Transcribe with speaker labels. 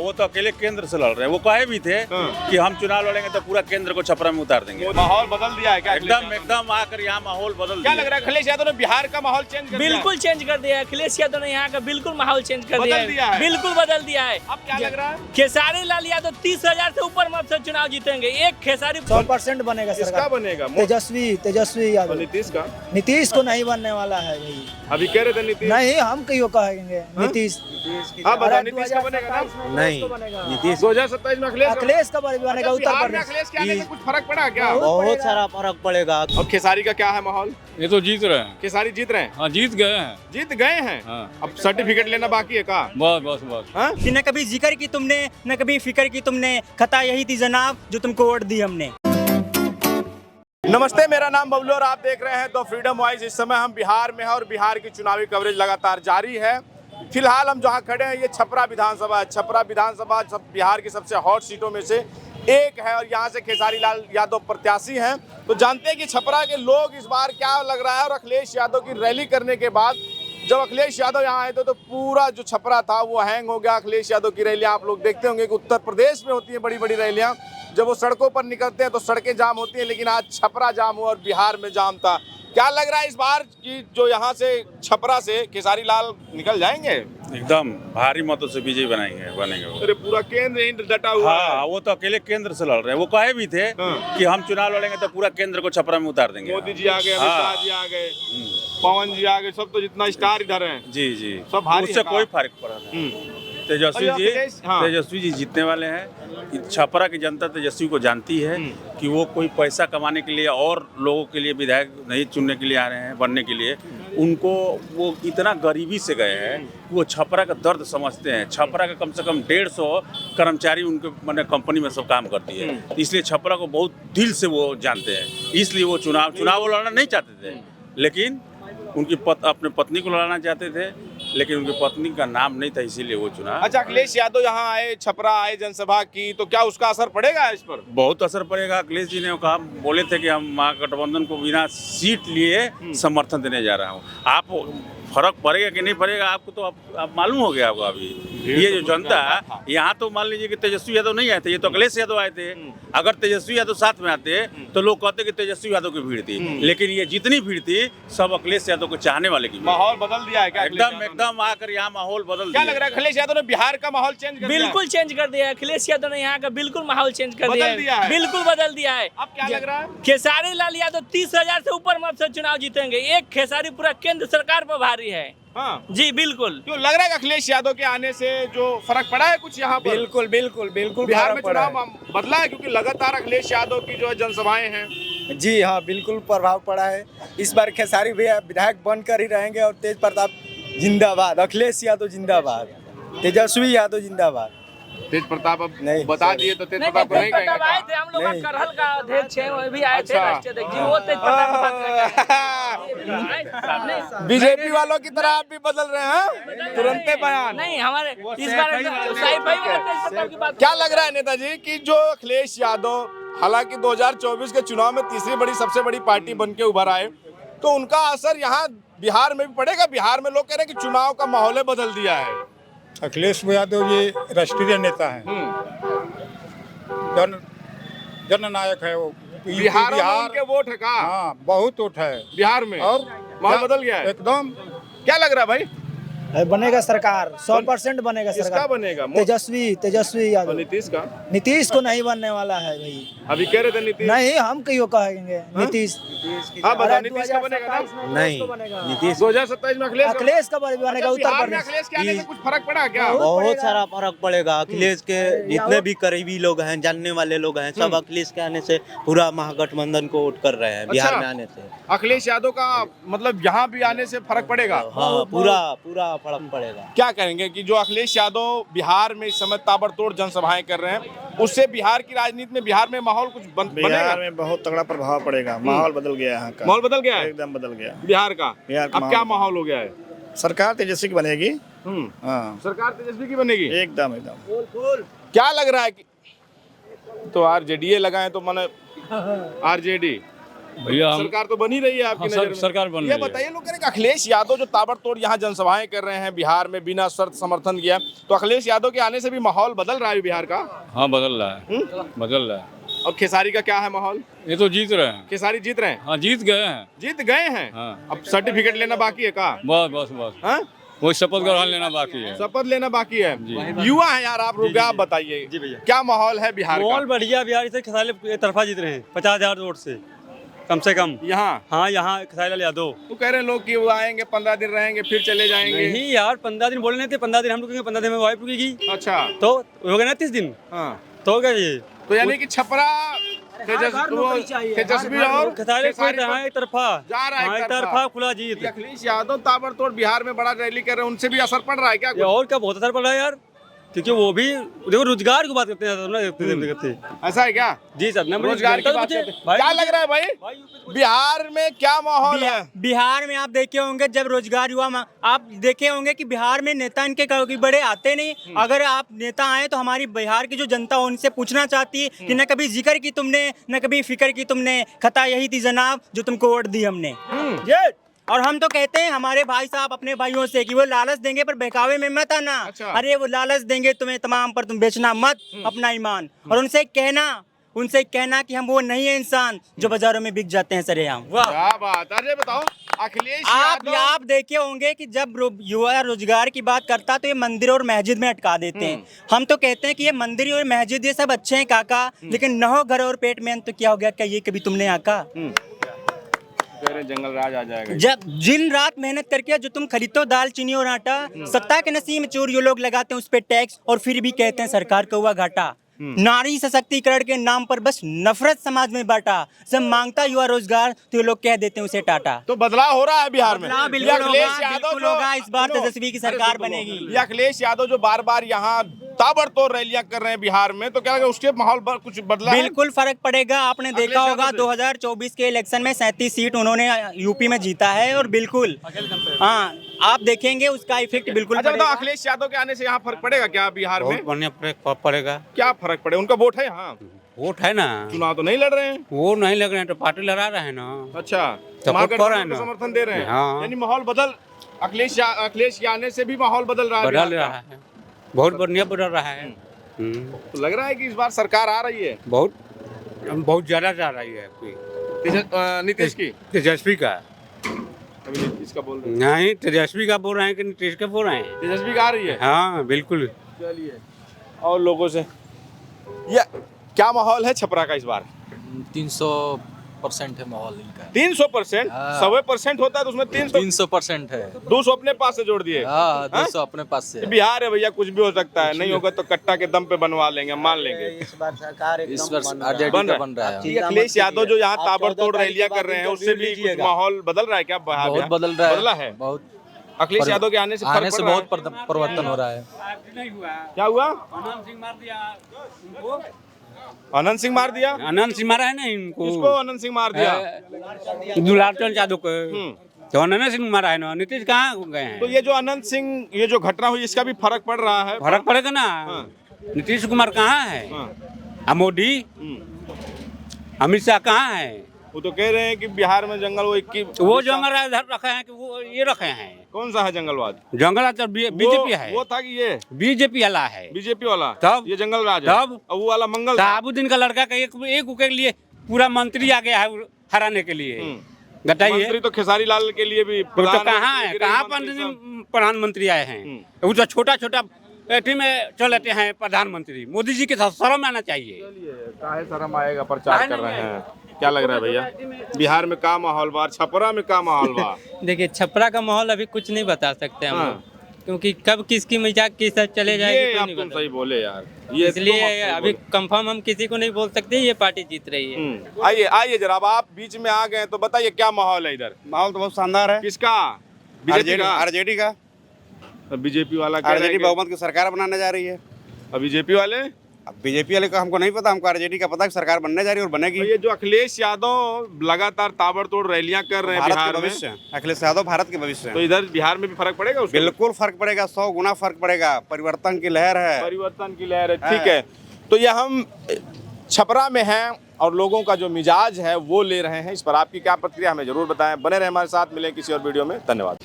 Speaker 1: वो तो अकेले केंद्र से लड़ रहे हैं। वो कहे भी थे कि हम चुनाव लड़ेंगे तो पूरा केंद्र को छपरा में उतार देंगे।
Speaker 2: माहौल बदल दिया है क्या?
Speaker 1: एकदम आकर यहाँ माहौल बदल
Speaker 2: क्या
Speaker 1: दिया।
Speaker 2: लग रहा है अखिलेश यादव ने बिहार का माहौल चेंज कर दिया?
Speaker 3: बिल्कुल चेंज कर दिया है। अखिलेश यादव ने यहाँ का बिल्कुल माहौल चेंज कर
Speaker 2: बदल दिया है।
Speaker 3: बिल्कुल बदल दिया है।
Speaker 2: अब क्या लग रहा है?
Speaker 3: खेसारी लाल यादव 30,000 से ऊपर मत से चुनाव जीतेंगे। एक खेसारी
Speaker 4: 100% बनेगा
Speaker 2: किसका
Speaker 4: सरकार।
Speaker 2: बनेगा?
Speaker 4: तेजस्वी यादव।
Speaker 2: नीतीश का?
Speaker 4: नीतीश को नहीं बनने वाला है भाई।
Speaker 2: अभी कह रहे थे नीतीश।
Speaker 4: नहीं, हम क्यों कहेंगे नीतीश।
Speaker 2: हाँ बता, नीतीश का बनेगा ना?
Speaker 4: नहीं,
Speaker 2: नीतीश 2027 में
Speaker 4: अखिलेश का बनेगा उत्तर
Speaker 2: बिहार में
Speaker 4: प्रदेश।
Speaker 2: अखिलेश के आने से कुछ फर्क पड़ा क्या?
Speaker 4: बहुत सारा फर्क पड़ेगा।
Speaker 2: अब खेसारी का क्या है माहौल?
Speaker 5: ये तो जीत रहे हैं।
Speaker 2: खेसारी जीत रहे हैं?
Speaker 5: हाँ जीत गए हैं।
Speaker 2: जीत गए हैं?
Speaker 5: हाँ।
Speaker 2: अब सर्टिफिकेट लेना बाकी है का?
Speaker 5: बस
Speaker 2: हाँ?
Speaker 6: कि न कभी जिक्र की तुमने न कभी फिक्र की तुमने, खता यही थी जनाब जो तुमको वोट दी हमने।
Speaker 2: नमस्ते, मेरा नाम बबलू और आप देख रहे हैं द फ्रीडम वॉइस। इस समय हम बिहार में हैं और बिहार की चुनावी कवरेज लगातार जारी है। फिलहाल हम जहां खड़े हैं ये छपरा विधानसभा है। छपरा विधानसभा बिहार की सबसे हॉट सीटों में से एक है और यहाँ से खेसारी लाल यादव प्रत्याशी हैं। तो जानते हैं कि छपरा के लोग इस बार क्या लग रहा है। और अखिलेश यादव की रैली करने के बाद जब अखिलेश यादव यहाँ आए थे तो पूरा जो छपरा था वो हैंग हो गया। अखिलेश यादव की रैलियाँ आप लोग देखते होंगे कि उत्तर प्रदेश में होती हैं बड़ी बड़ी रैलियाँ। जब वो सड़कों पर निकलते हैं तो सड़कें जाम होती हैं, लेकिन आज छपरा जाम हुआ और बिहार में जाम था। क्या लग रहा है इस बार कि जो यहाँ से छपरा से खेसारी लाल निकल जाएंगे?
Speaker 1: एकदम भारी मतों से विजयी बनेंगे वो।
Speaker 2: अरे पूरा केंद्र ही डटा हुआ है।
Speaker 1: हाँ, वो तो अकेले केंद्र से लड़ रहे हैं। वो कहे भी थे कि हम चुनाव लड़ेंगे तो पूरा केंद्र को छपरा में उतार देंगे।
Speaker 2: मोदी जी आ गए, अमित शाह जी आ गए, पवन जी आ गए, सब तो जितना स्टार इधर हैं।
Speaker 1: जी
Speaker 2: सब भारी
Speaker 1: उससे
Speaker 2: है
Speaker 1: कोई फर्क पड़ा नहीं। तेजस्वी जी जीतने वाले हैं। छपरा की जनता तेजस्वी को जानती है कि वो कोई पैसा कमाने के लिए और लोगों के लिए विधायक नहीं चुनने के लिए आ रहे हैं, बनने के लिए। उनको वो इतना गरीबी से गए हैं कि वो छपरा का दर्द समझते हैं। छपरा का कम से कम 150 कर्मचारी उनके मैंने कंपनी में सब काम करती है, इसलिए छपरा को बहुत दिल से वो जानते हैं। इसलिए वो चुनाव लड़ना नहीं चाहते थे, लेकिन उनकी अपने पत्नी को लड़ाना चाहते थे, लेकिन उनकी पत्नी का नाम नहीं था, इसीलिए वो चुना।
Speaker 2: अच्छा, अखिलेश यादव यहाँ आए, छपरा आए जनसभा की, तो क्या उसका असर पड़ेगा इस पर?
Speaker 1: बहुत असर पड़ेगा। अखिलेश जी ने कहा, बोले थे कि हम महागठबंधन को बिना सीट लिए समर्थन देने जा रहा हूँ। आप फर्क पड़ेगा कि नहीं पड़ेगा आपको तो आप मालूम हो गया होगा। अभी ये जो जनता यहाँ तो मान लीजिए कि तेजस्वी यादव नहीं आए थे, ये तो अखिलेश यादव आए थे। अगर तेजस्वी यादव साथ में आते तो लोग कहते कि तेजस्वी यादव की भीड़ थी, लेकिन ये जितनी भीड़ थी सब अखिलेश यादव को चाहने वाले की।
Speaker 2: माहौल बदल दिया है क्या?
Speaker 1: एकदम आकर यहाँ माहौल बदल दिया।
Speaker 2: क्या लग रहा है अखिलेश यादव ने बिहार का माहौल चेंज कर दिया?
Speaker 3: बिल्कुल चेंज कर दिया है। अखिलेश यादव ने यहाँ का बिल्कुल माहौल चेंज कर
Speaker 2: बदल दिया है।
Speaker 3: बिल्कुल बदल दिया है।
Speaker 2: अब क्या लग रहा है?
Speaker 3: खेसारी लाल यादव 30,000 से ऊपर मत से चुनाव जीतेंगे। एक खेसारी पूरा केंद्र सरकार पर भारी है।
Speaker 2: हाँ
Speaker 3: जी बिल्कुल।
Speaker 2: क्यों लग रहा है कि अखिलेश यादव के आने से जो फर्क पड़ा है कुछ यहाँ पर?
Speaker 4: बिल्कुल
Speaker 2: बिहार में चुनाव बदला है, क्योंकि लगातार अखिलेश यादव की जो है जनसभाएं हैं।
Speaker 4: जी हाँ, बिल्कुल प्रभाव पड़ा है। इस बार खेसारी भैया विधायक बनकर ही रहेंगे और तेज प्रताप जिंदाबाद, अखिलेश यादव जिंदाबाद, तेजस्वी यादव जिंदाबाद।
Speaker 2: तेज प्रताप अब
Speaker 4: नहीं,
Speaker 2: बता दिए तो तेज प्रताप को नहीं कहेंगे
Speaker 3: आए थे हम लोग,
Speaker 4: नहीं।
Speaker 3: करहल का अध्यक्ष है, वो भी आए थे
Speaker 2: अच्छा।
Speaker 3: राष्ट्रीय अध्यक्ष जी, वो तेज प्रताप की बात कर रहे हैं।
Speaker 2: बीजेपी वालों की तरह आप भी बदल रहे हैं तुरंत बयान।
Speaker 3: नहीं, हमारे इस बार साहिब भाई वाला तेज प्रताप की बात।
Speaker 2: क्या लग रहा है नेताजी कि जो अखिलेश यादव हालांकि 2024 के चुनाव में तीसरी सबसे बड़ी पार्टी बन के उभर आए, तो उनका असर यहाँ बिहार में भी पड़ेगा? बिहार में लोग कह रहे हैं कि चुनाव का माहौल बदल दिया है।
Speaker 7: अखिलेश यादव जी राष्ट्रीय नेता हैं, जननायक है वो।
Speaker 2: बिहार में उनके वोट है का?
Speaker 7: हाँ, बहुत वोट है
Speaker 2: बिहार में।
Speaker 7: और
Speaker 2: माहौल बदल गया है
Speaker 7: एकदम।
Speaker 2: क्या लग रहा है भाई?
Speaker 4: बनेगा सरकार, 100% बनेगा
Speaker 2: किसका
Speaker 4: सरकार।
Speaker 2: बनेगा?
Speaker 4: तेजस्वी यादव।
Speaker 2: नीतीश का?
Speaker 4: नीतीश को नहीं बनने वाला है भाई।
Speaker 2: अभी कह रहे थे नीतीश।
Speaker 4: नहीं, हम क्यों कहेंगे नीतीश।
Speaker 2: हाँ बता, नीतीश का बनेगा ना?
Speaker 4: नहीं,
Speaker 2: नीतीश 2027 में
Speaker 4: अखिलेश का बनेगा उत्तर
Speaker 2: बिहार में
Speaker 4: प्रदेश।
Speaker 2: अखिलेश के आने से कुछ फर्क पड़ा क्या?
Speaker 6: बहुत सारा फर्क पड़ेगा। अखिलेश के जितने भी करीबी लोग हैं, जानने वाले लोग हैं, सब अखिलेश के आने से पूरा महागठबंधन को वोट कर रहे हैं। बिहार में आने से
Speaker 2: अखिलेश यादव का मतलब यहाँ भी आने से फर्क पड़ेगा?
Speaker 6: हाँ, पूरा फर्क पड़ेगा।
Speaker 2: क्या कहेंगे कि जो अखिलेश यादव बिहार में इस समय ताबड़तोड़ जनसभाएं कर रहे हैं, उससे बिहार की राजनीति में, बिहार में माहौल कुछ बनेगा?
Speaker 7: बिहार में बहुत तगड़ा प्रभाव पड़ेगा। माहौल बदल गया यहाँ का।
Speaker 2: माहौल बदल गया है
Speaker 7: एकदम बदल गया
Speaker 2: बिहार का।
Speaker 7: बिहार का
Speaker 2: अब क्या माहौल हो गया है?
Speaker 7: सरकार तेजस्वी की बनेगी। हाँ,
Speaker 2: सरकार तेजस्वी की बनेगी
Speaker 7: एकदम।
Speaker 2: क्या लग रहा है कि तो आरजेडी लगाए तो माने आरजेडी
Speaker 5: भैया हम
Speaker 2: सरकार तो बनी रही है आपकी
Speaker 5: हाँ,
Speaker 2: नजर में।
Speaker 5: सरकार बन
Speaker 2: ये
Speaker 5: रही है।
Speaker 2: बताइए, लोग कह रहे हैं कि अखिलेश यादव जो ताबड़तोड़ यहाँ जनसभाएं कर रहे हैं बिहार में बिना शर्त समर्थन किया, तो अखिलेश यादव के आने से भी माहौल बदल रहा है बिहार का।
Speaker 5: हाँ बदल रहा है, बदल रहा है।
Speaker 2: और खेसारी का क्या है माहौल?
Speaker 5: ये तो जीत रहे हैं।
Speaker 2: खेसारी जीत रहे हैं?
Speaker 5: हाँ जीत गए हैं।
Speaker 2: जीत गए हैं?
Speaker 5: हाँ।
Speaker 2: अब सर्टिफिकेट लेना बाकी है का?
Speaker 5: बस बस बस
Speaker 2: हाँ?
Speaker 5: वो शपथ ग्रहण लेना बाकी है।
Speaker 2: शपथ लेना बाकी है।
Speaker 5: जी।
Speaker 2: युवा है यार आप लोग, आप बताइए क्या माहौल है बिहार का?
Speaker 8: माहौल बढ़िया, बिहार से खेसारी तरफा जीत रहे हैं 50,000 वोट से कम से कम।
Speaker 2: यहाँ
Speaker 8: हाँ यहाँ खेसारी लाल यादव।
Speaker 2: तो कह रहे हैं लोग कि वो आएंगे 15 दिन रहेंगे फिर चले जाएंगे।
Speaker 8: नहीं यार 15 दिन बोले नहीं थे, 15 दिन हम रुकेंगे, 15 दिन में वाइफ रुकेगी,
Speaker 2: अच्छा
Speaker 8: तो हो गए ना 30 दिन।
Speaker 2: हाँ,
Speaker 8: तो हो गया ये।
Speaker 2: तो यानी कि छपरा तेजस्वी और
Speaker 8: खेसारी
Speaker 2: खेसारी
Speaker 8: को हाँ एक तरफा
Speaker 2: जा रहा है,
Speaker 8: हाँ,
Speaker 2: एक
Speaker 8: एक
Speaker 2: तरफा।
Speaker 8: तरफा खुला जीत।
Speaker 2: ये अखिलेश यादव ताबड़तोड़ बिहार में बड़ा रैली कर रहे हैं, उनसे भी असर पड़ रहा है क्या
Speaker 8: ये
Speaker 2: कुछ?
Speaker 8: और क्या बहुत असर पड़ रहा है यार, क्योंकि वो भी देखो रोजगार की बात करते हैं।
Speaker 2: ऐसा है क्या?
Speaker 8: जी सर,
Speaker 2: रोजगार की बात करते हैं। क्या लग रहा है भाई बिहार में क्या माहौल है?
Speaker 9: बिहार में आप देखे होंगे जब रोजगार हुआ, आप देखे होंगे कि बिहार में नेता इनके कभी बड़े आते नहीं। अगर आप नेता आए तो हमारी बिहार की जो जनता उनसे पूछना चाहती है कि न कभी जिक्र की तुमने, न कभी फिक्र की तुमने, खता यही थी जनाब जो तुमको वोट दी हमने। और हम तो कहते हैं हमारे भाई साहब अपने भाइयों से कि वो लालच देंगे पर बहकावे में मत आना।
Speaker 2: अच्छा।
Speaker 9: अरे वो लालच देंगे तुम्हें तमाम पर तुम बेचना मत अपना ईमान। और उनसे कहना कि हम वो नहीं है इंसान जो बाजारों में बिक जाते हैं सरेआम।
Speaker 2: क्या बात। अरे बताओ अखिलेश यादव
Speaker 9: आप देखे होंगे कि जब युवा रोजगार की बात करता तो ये मंदिर और मस्जिद में अटका देते हैं। हम तो कहते हैं कि ये मंदिर और मस्जिद ये सब अच्छे हैं काका, लेकिन न हो घर और पेट में तो क्या हो गया, क्या ये कभी तुमने आका?
Speaker 2: जंगल राज आ जाएगा।
Speaker 9: जब दिन रात मेहनत करके जो तुम खरीदते हो दाल चीनी और आटा, सत्ता के नसीब में चोर ये लोग लगाते हैं उस पे टैक्स और फिर भी कहते हैं सरकार को हुआ घाटा। नारी सशक्तिकरण के नाम पर बस नफरत समाज में बांटा। जब मांगता युवा रोजगार तो ये लोग कह देते हैं उसे टाटा।
Speaker 2: तो बदलाव हो रहा है बिहार में।
Speaker 9: बदलाव
Speaker 2: ये
Speaker 9: बिल्कुल
Speaker 2: अखिलेश
Speaker 9: होगा,
Speaker 2: यादव
Speaker 9: बिल्कुल
Speaker 2: जो
Speaker 9: होगा। इस बार
Speaker 2: सुनो,
Speaker 9: तेजस्वी की
Speaker 2: अरे
Speaker 9: सरकार
Speaker 2: सुनो,
Speaker 9: बनेगी।
Speaker 2: ये अखिलेश यादव जो बार बार यहाँ ताबड़तोड़ रैलियां कर रहे हैं बिहार में, तो क्या लगा उसके माहौल पर कुछ बदला है?
Speaker 9: बिल्कुल फर्क पड़ेगा। आपने देखा
Speaker 2: अखिलेश
Speaker 9: होगा
Speaker 2: यादव से?
Speaker 9: 2024 के इलेक्शन में 37 सीट उन्होंने यूपी में जीता है और बिल्कुल हाँ आप देखेंगे उसका इफेक्ट बिल्कुल
Speaker 2: अच्छा बताओ,
Speaker 9: पड़ेगा।
Speaker 2: अखिलेश यादव के आने से यहाँ फर्क पड़ेगा क्या बिहार में?
Speaker 6: बढ़िया पड़ेगा।
Speaker 2: क्या फर्क पड़े? उनका वोट है यहाँ,
Speaker 6: वोट है ना,
Speaker 2: चुनाव तो नहीं लड़ रहे हैं।
Speaker 6: वो नहीं लग रहे हैं तो पार्टी लड़ा रहे हैं ना।
Speaker 2: अच्छा,
Speaker 6: तो
Speaker 2: महागठबंधन
Speaker 6: है
Speaker 2: को
Speaker 6: ना।
Speaker 2: समर्थन दे रहे हैं।
Speaker 6: हाँ।
Speaker 2: यानी माहौल बदल, अखिलेश के आने से भी माहौल बदल रहा है
Speaker 6: बदल
Speaker 2: बिहार का।
Speaker 6: रहा है, बहुत बढ़िया बदल रहा है।
Speaker 2: तो लग रहा है कि इस बार सरकार आ रही है
Speaker 6: बहुत ज्यादा जा रही है
Speaker 2: नीतीश की।
Speaker 6: तेजस्वी का
Speaker 2: अभी नीतीश का बोल रहे हैं।
Speaker 6: नहीं, तेजस्वी का बोल रहे हैं कि नीतीश का बोल रहे हैं।
Speaker 2: तेजस्वी का आ रही है।
Speaker 6: हाँ बिल्कुल।
Speaker 2: चलिए और लोगों से ये क्या माहौल है छपरा का इस बार?
Speaker 10: 300% है माहौल इनका।
Speaker 2: 300%? 100% होता है तो उसमें
Speaker 10: 300% है।
Speaker 2: 200 अपने पास से जोड़ दिए।
Speaker 10: हाँ 200 अपने पास से।
Speaker 2: बिहार है भैया, कुछ भी हो सकता है, नहीं होगा तो कट्टा के दम पे बनवा लेंगे, मान लेंगे।
Speaker 6: इस बार सरकार
Speaker 10: इस वर्ष आरजेडी का बन रहा है।
Speaker 2: ये अखिलेश यादव जो यहाँ ताबड़तोड़ रैलियां कर रहे हैं उससे भी कुछ माहौल बदल रहा है क्या?
Speaker 10: बहुत बदल रहा है।
Speaker 2: बदला है
Speaker 10: बहुत।
Speaker 2: अखिलेश यादव के आने से फर्क पड़ रहा है?
Speaker 10: बहुत परिवर्तन हो रहा है।
Speaker 2: क्या हुआ? अनंत सिंह मार दिया?
Speaker 6: अनंत सिंह मारा है ना इनको।
Speaker 2: किसको अनंत सिंह मार दिया?
Speaker 6: दुलार चंद यादव को। तो अनंत सिंह मारा है ना, नीतीश कहाँ गए हैं?
Speaker 2: तो ये जो अनंत सिंह, ये जो घटना हुई इसका भी फर्क पड़ रहा है?
Speaker 6: फर्क पड़ेगा ना। नीतीश कुमार कहाँ है? मोदी, अमित शाह कहाँ है?
Speaker 2: वो तो कह रहे हैं कि बिहार में जंगल
Speaker 6: वो जंगल इधर रखे हैं कि वो ये रखे हैं।
Speaker 2: कौन सा है जंगलवाद?
Speaker 6: जंगल तो बीजेपी है।
Speaker 2: वो था कि ये
Speaker 6: बीजेपी वाला है।
Speaker 2: बीजेपी वाला?
Speaker 6: तब
Speaker 2: ये जंगल राज है।
Speaker 6: तब
Speaker 2: और वो वाला मंगल था।
Speaker 6: साबुद्दीन का लड़का का एक के लिए पूरा मंत्री आ गया है हराने के लिए। बताइए,
Speaker 2: मंत्री तो खेसारी लाल के लिए भी
Speaker 6: तो कहाँ है? कहाँ प्रधानमंत्री आए हैं? वो तो छोटा छोटा एटी में चल लेते हैं प्रधानमंत्री। मोदी जी के साथ शर्म आना चाहिए।
Speaker 2: काहे शर्म आएगा, प्रचार कर रहे हैं। क्या लग रहा है भैया बिहार में का माहौल बा, छपरा में का माहौल बा?
Speaker 8: देखिए छपरा का माहौल अभी कुछ नहीं बता सकते हम लोग, क्योंकि कब किसकी मजाक किस साथ चले जाएगी
Speaker 2: ये
Speaker 8: कोई
Speaker 2: आप
Speaker 8: नहीं
Speaker 2: तुम
Speaker 8: बता
Speaker 2: सही बोले यार,
Speaker 8: सकता। इसलिए अभी कंफर्म हम किसी को नहीं बोल सकते ये पार्टी जीत रही है।
Speaker 2: आइए आइए जरा, अब आप बीच में आ गए तो बताइए क्या माहौल है इधर?
Speaker 7: माहौल तो बहुत शानदार है।
Speaker 2: किसका? बीजेपी का?
Speaker 7: आरजेडी का।
Speaker 2: बीजेपी वाला कह रहे हैं
Speaker 7: आरजेडी
Speaker 2: कि-
Speaker 7: बहुमत की सरकार बनाने जा रही है।
Speaker 2: और बीजेपी वाले?
Speaker 7: अब बीजेपी वाले का हमको नहीं पता, हमको आरजेडी का पता है कि सरकार बनने जा रही है और बनेगी।
Speaker 2: तो ये जो अखिलेश यादव लगातार ताबड़तोड़ रैलियां कर रहे हैं
Speaker 7: भारत
Speaker 2: बिहार
Speaker 7: के
Speaker 2: में,
Speaker 7: भविष्य, अखिलेश यादव भारत के भविष्य
Speaker 2: तो
Speaker 7: है।
Speaker 2: इधर बिहार में भी फर्क पड़ेगा उसका?
Speaker 7: बिल्कुल फर्क पड़ेगा, 100 गुना फर्क पड़ेगा। परिवर्तन की लहर है।
Speaker 2: परिवर्तन की लहर है, ठीक है। तो ये हम छपरा में हैं और लोगों का जो मिजाज है वो ले रहे हैं। इस पर आपकी क्या प्रतिक्रिया हमें जरूर बताएं। बने रहे हमारे साथ, मिलें किसी और वीडियो में। धन्यवाद।